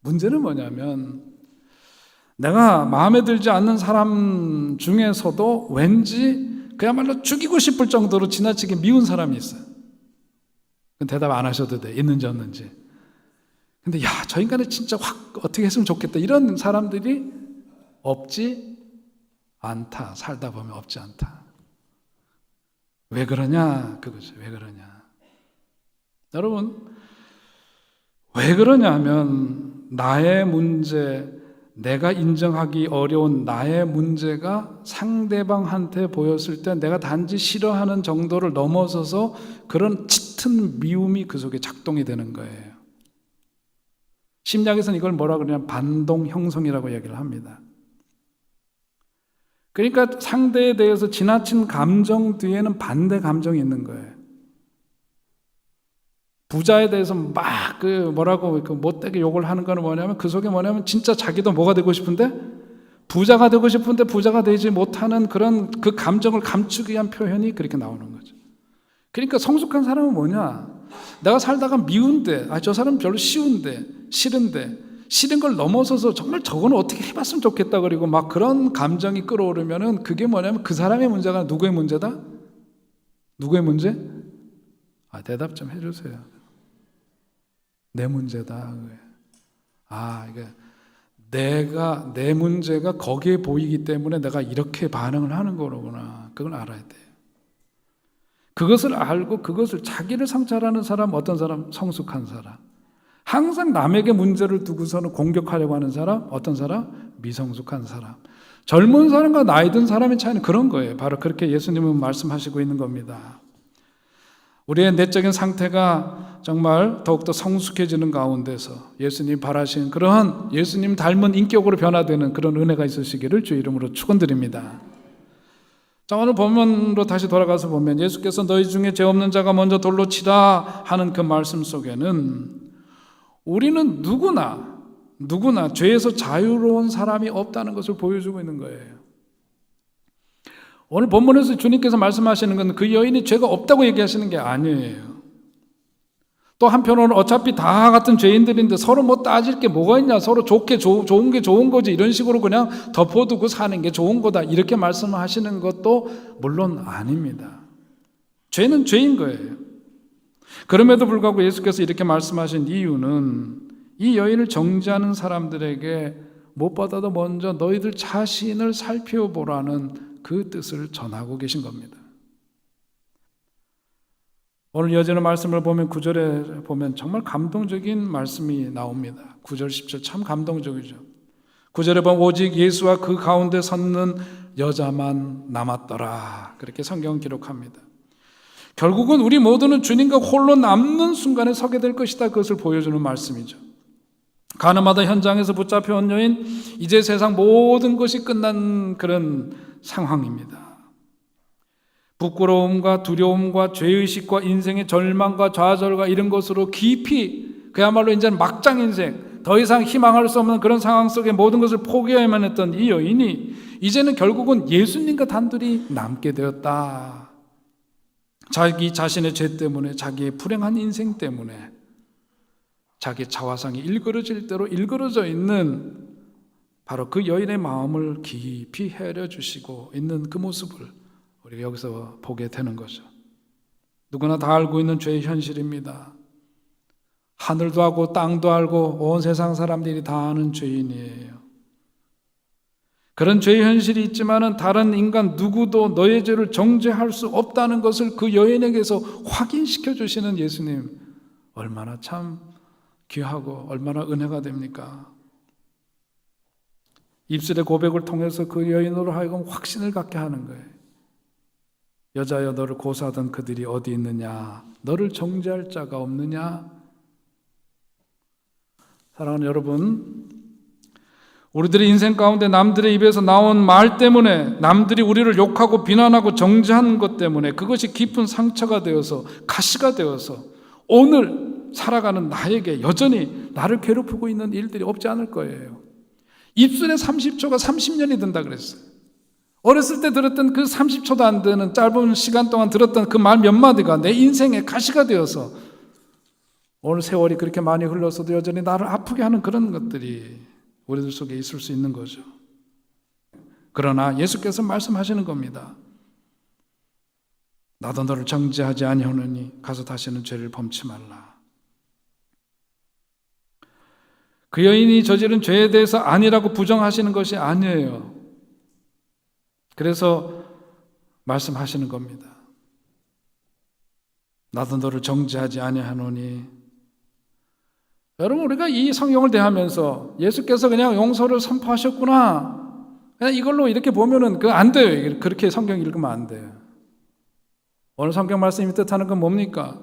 문제는 뭐냐면 내가 마음에 들지 않는 사람 중에서도 왠지 그야말로 죽이고 싶을 정도로 지나치게 미운 사람이 있어요. 대답 안 하셔도 돼. 있는지 없는지. 근데 저 인간은 진짜 확 어떻게 했으면 좋겠다. 이런 사람들이 없지 않다. 살다 보면 없지 않다. 왜 그러냐? 그거죠. 왜 그러냐? 여러분, 왜 그러냐 하면 나의 문제, 내가 인정하기 어려운 나의 문제가 상대방한테 보였을 때 내가 단지 싫어하는 정도를 넘어서서 그런 짙은 미움이 그 속에 작동이 되는 거예요. 심리학에서는 이걸 뭐라 그러냐면 반동 형성이라고 얘기를 합니다. 그러니까 상대에 대해서 지나친 감정 뒤에는 반대 감정이 있는 거예요. 부자에 대해서 막 못되게 욕을 하는 건 뭐냐면 그 속에 뭐냐면 진짜 자기도 뭐가 되고 싶은데 부자가 되고 싶은데 부자가 되지 못하는 그런 그 감정을 감추기 위한 표현이 그렇게 나오는 거죠. 그러니까 성숙한 사람은 뭐냐? 내가 살다가 미운데 저 사람 별로 쉬운데 싫은데 싫은 걸 넘어서서 정말 저거는 어떻게 해봤으면 좋겠다 그리고 막 그런 감정이 끌어오르면은 그게 뭐냐면 그 사람의 문제가 누구의 문제다? 누구의 문제? 대답 좀 해주세요. 내 문제다. 이게 내 문제가 거기에 보이기 때문에 내가 이렇게 반응을 하는 거로구나. 그걸 알아야 돼요. 그것을 알고 그것을 자기를 성찰하는 사람, 어떤 사람? 성숙한 사람. 항상 남에게 문제를 두고서는 공격하려고 하는 사람, 어떤 사람? 미성숙한 사람. 젊은 사람과 나이 든 사람의 차이는 그런 거예요. 바로 그렇게 예수님은 말씀하시고 있는 겁니다. 우리의 내적인 상태가 정말 더욱더 성숙해지는 가운데서 예수님 바라시는 그러한 예수님 닮은 인격으로 변화되는 그런 은혜가 있으시기를 주 이름으로 축원드립니다. 자, 오늘 본문으로 다시 돌아가서 보면 예수께서 너희 중에 죄 없는 자가 먼저 돌로 치라 하는 그 말씀 속에는 우리는 누구나 죄에서 자유로운 사람이 없다는 것을 보여주고 있는 거예요. 오늘 본문에서 주님께서 말씀하시는 건 그 여인이 죄가 없다고 얘기하시는 게 아니에요. 또 한편으로는 어차피 다 같은 죄인들인데 서로 뭐 따질 게 뭐가 있냐, 서로 좋은 게 좋은 거지 이런 식으로 그냥 덮어두고 사는 게 좋은 거다 이렇게 말씀하시는 것도 물론 아닙니다. 죄는 죄인 거예요. 그럼에도 불구하고 예수께서 이렇게 말씀하신 이유는 이 여인을 정죄하는 사람들에게 무엇보다도 먼저 너희들 자신을 살펴보라는 그 뜻을 전하고 계신 겁니다. 오늘 이어지는 말씀을 보면 9절에 보면 정말 감동적인 말씀이 나옵니다. 9절 10절 참 감동적이죠. 9절에 보면 오직 예수와 그 가운데 섰는 여자만 남았더라 그렇게 성경은 기록합니다. 결국은 우리 모두는 주님과 홀로 남는 순간에 서게 될 것이다 그것을 보여주는 말씀이죠. 가늠하다 현장에서 붙잡혀온 여인, 이제 세상 모든 것이 끝난 그런 상황입니다. 부끄러움과 두려움과 죄의식과 인생의 절망과 좌절과 이런 것으로 깊이 그야말로 이제는 막장 인생, 더 이상 희망할 수 없는 그런 상황 속에 모든 것을 포기해야만 했던 이 여인이 이제는 결국은 예수님과 단둘이 남게 되었다. 자기 자신의 죄 때문에, 자기의 불행한 인생 때문에 자기 자화상이 일그러질 대로 일그러져 있는 바로 그 여인의 마음을 깊이 헤아려 주시고 있는 그 모습을 우리가 여기서 보게 되는 거죠. 누구나 다 알고 있는 죄의 현실입니다. 하늘도 알고 땅도 알고 온 세상 사람들이 다 아는 죄인이에요. 그런 죄의 현실이 있지만은 다른 인간 누구도 너의 죄를 정죄할 수 없다는 것을 그 여인에게서 확인시켜 주시는 예수님, 얼마나 참 귀하고 얼마나 은혜가 됩니까? 입술의 고백을 통해서 그 여인으로 하여금 확신을 갖게 하는 거예요. 여자여 너를 고소하던 그들이 어디 있느냐? 너를 정죄할 자가 없느냐? 사랑하는 여러분, 우리들의 인생 가운데 남들의 입에서 나온 말 때문에, 남들이 우리를 욕하고 비난하고 정죄하는 것 때문에 그것이 깊은 상처가 되어서 가시가 되어서 오늘 살아가는 나에게 여전히 나를 괴롭히고 있는 일들이 없지 않을 거예요. 입술에 30초가 30년이 든다 그랬어요. 어렸을 때 들었던 그 30초도 안 되는 짧은 시간 동안 들었던 그 말 몇 마디가 내 인생의 가시가 되어서 오늘 세월이 그렇게 많이 흘러서도 여전히 나를 아프게 하는 그런 것들이 우리들 속에 있을 수 있는 거죠. 그러나 예수께서 말씀하시는 겁니다. 나도 너를 정죄하지 아니하노니 가서 다시는 죄를 범치 말라. 그 여인이 저지른 죄에 대해서 아니라고 부정하시는 것이 아니에요. 그래서 말씀하시는 겁니다. 나도 너를 정죄하지 아니하노니. 여러분, 우리가 이 성경을 대하면서 예수께서 그냥 용서를 선포하셨구나, 그냥 이걸로 이렇게 보면은 안 돼요. 그렇게 성경 읽으면 안 돼요. 오늘 성경 말씀이 뜻하는 건 뭡니까?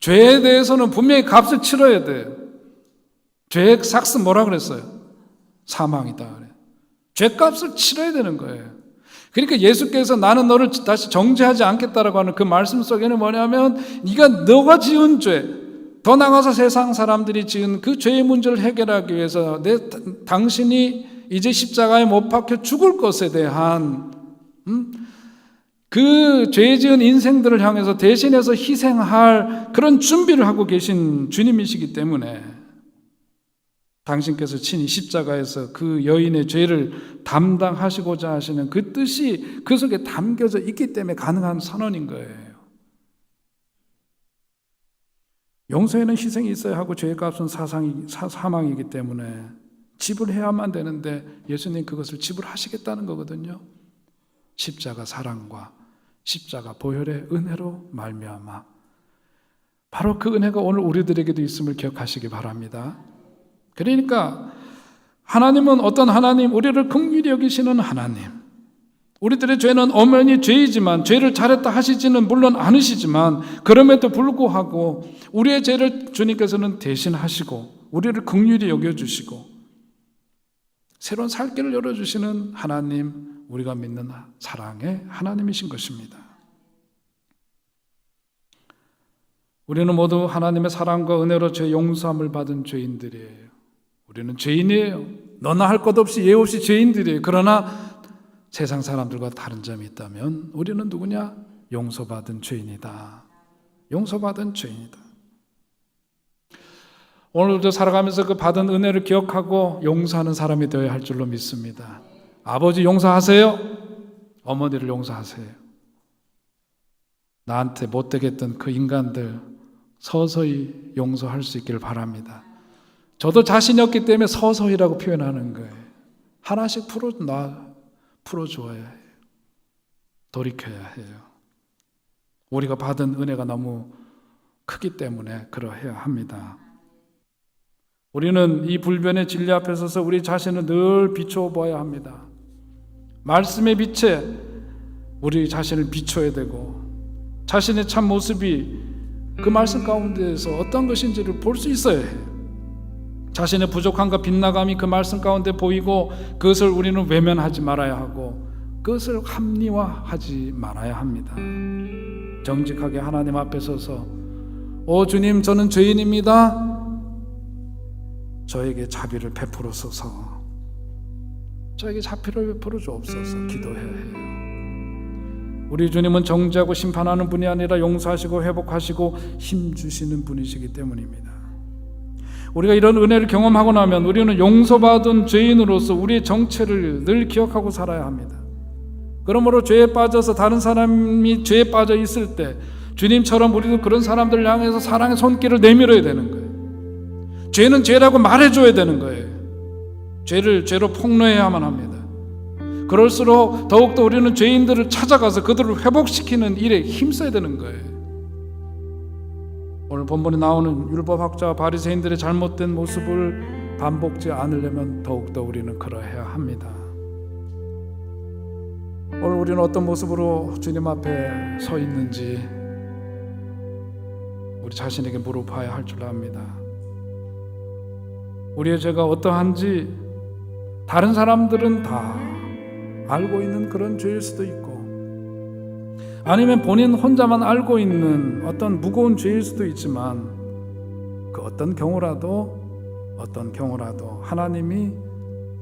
죄에 대해서는 분명히 값을 치러야 돼요. 죄의 삭스 뭐라 그랬어요? 사망이다 그래. 죄값을 치러야 되는 거예요. 그러니까 예수께서 나는 너를 다시 정죄하지 않겠다라고 하는 그 말씀 속에는 뭐냐면, 너가 지은 죄, 더 나아가서 세상 사람들이 지은 그 죄의 문제를 해결하기 위해서 당신이 이제 십자가에 못 박혀 죽을 것에 대한 그 죄 지은 인생들을 향해서 대신해서 희생할 그런 준비를 하고 계신 주님이시기 때문에 당신께서 친히 십자가에서 그 여인의 죄를 담당하시고자 하시는 그 뜻이 그 속에 담겨져 있기 때문에 가능한 선언인 거예요. 용서에는 희생이 있어야 하고 죄의 값은 사망이기 때문에 지불해야만 되는데 예수님 그것을 지불하시겠다는 거거든요. 십자가 사랑과 십자가 보혈의 은혜로 말미암아. 바로 그 은혜가 오늘 우리들에게도 있음을 기억하시기 바랍니다. 그러니까 하나님은 어떤 하나님? 우리를 긍휼히 여기시는 하나님. 우리들의 죄는 엄연히 죄이지만 죄를 잘했다 하시지는 물론 않으시지만 그럼에도 불구하고 우리의 죄를 주님께서는 대신하시고 우리를 긍휼히 여겨주시고 새로운 살 길을 열어주시는 하나님, 우리가 믿는 사랑의 하나님이신 것입니다. 우리는 모두 하나님의 사랑과 은혜로 죄 용서함을 받은 죄인들이에요. 우리는 죄인이에요. 너나 할 것 없이 예 없이 죄인들이에요. 그러나 세상 사람들과 다른 점이 있다면 우리는 누구냐? 용서받은 죄인이다. 용서받은 죄인이다. 오늘도 살아가면서 그 받은 은혜를 기억하고 용서하는 사람이 되어야 할 줄로 믿습니다. 아버지 용서하세요. 어머니를 용서하세요. 나한테 못되게 했던 그 인간들 서서히 용서할 수 있기를 바랍니다. 저도 자신이 없기 때문에 서서히라고 표현하는 거예요. 하나씩 풀어줘야 해요. 돌이켜야 해요. 우리가 받은 은혜가 너무 크기 때문에 그러해야 합니다. 우리는 이 불변의 진리 앞에 서서 우리 자신을 늘 비춰봐야 합니다. 말씀의 빛에 우리 자신을 비춰야 되고 자신의 참 모습이 그 말씀 가운데에서 어떤 것인지를 볼 수 있어야 해요. 자신의 부족함과 빗나감이 그 말씀 가운데 보이고 그것을 우리는 외면하지 말아야 하고 그것을 합리화하지 말아야 합니다. 정직하게 하나님 앞에 서서 오 주님, 저는 죄인입니다. 저에게 자비를 베풀어서서 저에게 자비를 베풀어 주옵소서 기도해야 해요. 우리 주님은 정죄하고 심판하는 분이 아니라 용서하시고 회복하시고 힘주시는 분이시기 때문입니다. 우리가 이런 은혜를 경험하고 나면 우리는 용서받은 죄인으로서 우리의 정체를 늘 기억하고 살아야 합니다. 그러므로 죄에 빠져서 다른 사람이 죄에 빠져 있을 때 주님처럼 우리도 그런 사람들을 향해서 사랑의 손길을 내밀어야 되는 거예요. 죄는 죄라고 말해줘야 되는 거예요. 죄를 죄로 폭로해야만 합니다. 그럴수록 더욱더 우리는 죄인들을 찾아가서 그들을 회복시키는 일에 힘써야 되는 거예요. 오늘 본문에 나오는 율법학자와 바리새인들의 잘못된 모습을 반복지 않으려면 더욱더 우리는 그러해야 합니다. 오늘 우리는 어떤 모습으로 주님 앞에 서 있는지 우리 자신에게 물어봐야 할 줄 압니다. 우리의 죄가 어떠한지 다른 사람들은 다 알고 있는 그런 죄일 수도 있고 아니면 본인 혼자만 알고 있는 어떤 무거운 죄일 수도 있지만 그 어떤 경우라도 하나님이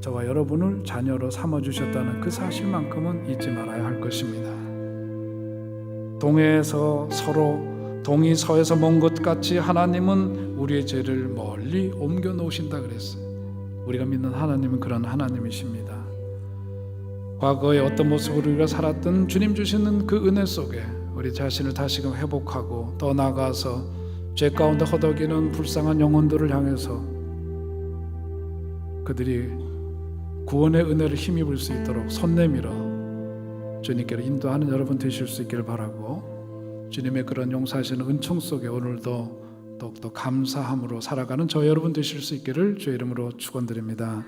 저와 여러분을 자녀로 삼아주셨다는 그 사실만큼은 잊지 말아야 할 것입니다. 동해에서 서로 동이 서에서 먼 것 같이 하나님은 우리의 죄를 멀리 옮겨 놓으신다 그랬어요. 우리가 믿는 하나님은 그런 하나님이십니다. 과거에 어떤 모습으로 우리가 살았던 주님 주시는 그 은혜 속에 우리 자신을 다시금 회복하고 더 나아가서 죄 가운데 허덕이는 불쌍한 영혼들을 향해서 그들이 구원의 은혜를 힘입을 수 있도록 손 내밀어 주님께로 인도하는 여러분 되실 수 있기를 바라고, 주님의 그런 용서하시는 은총 속에 오늘도 더욱더 감사함으로 살아가는 저 여러분 되실 수 있기를 주의 이름으로 축원드립니다.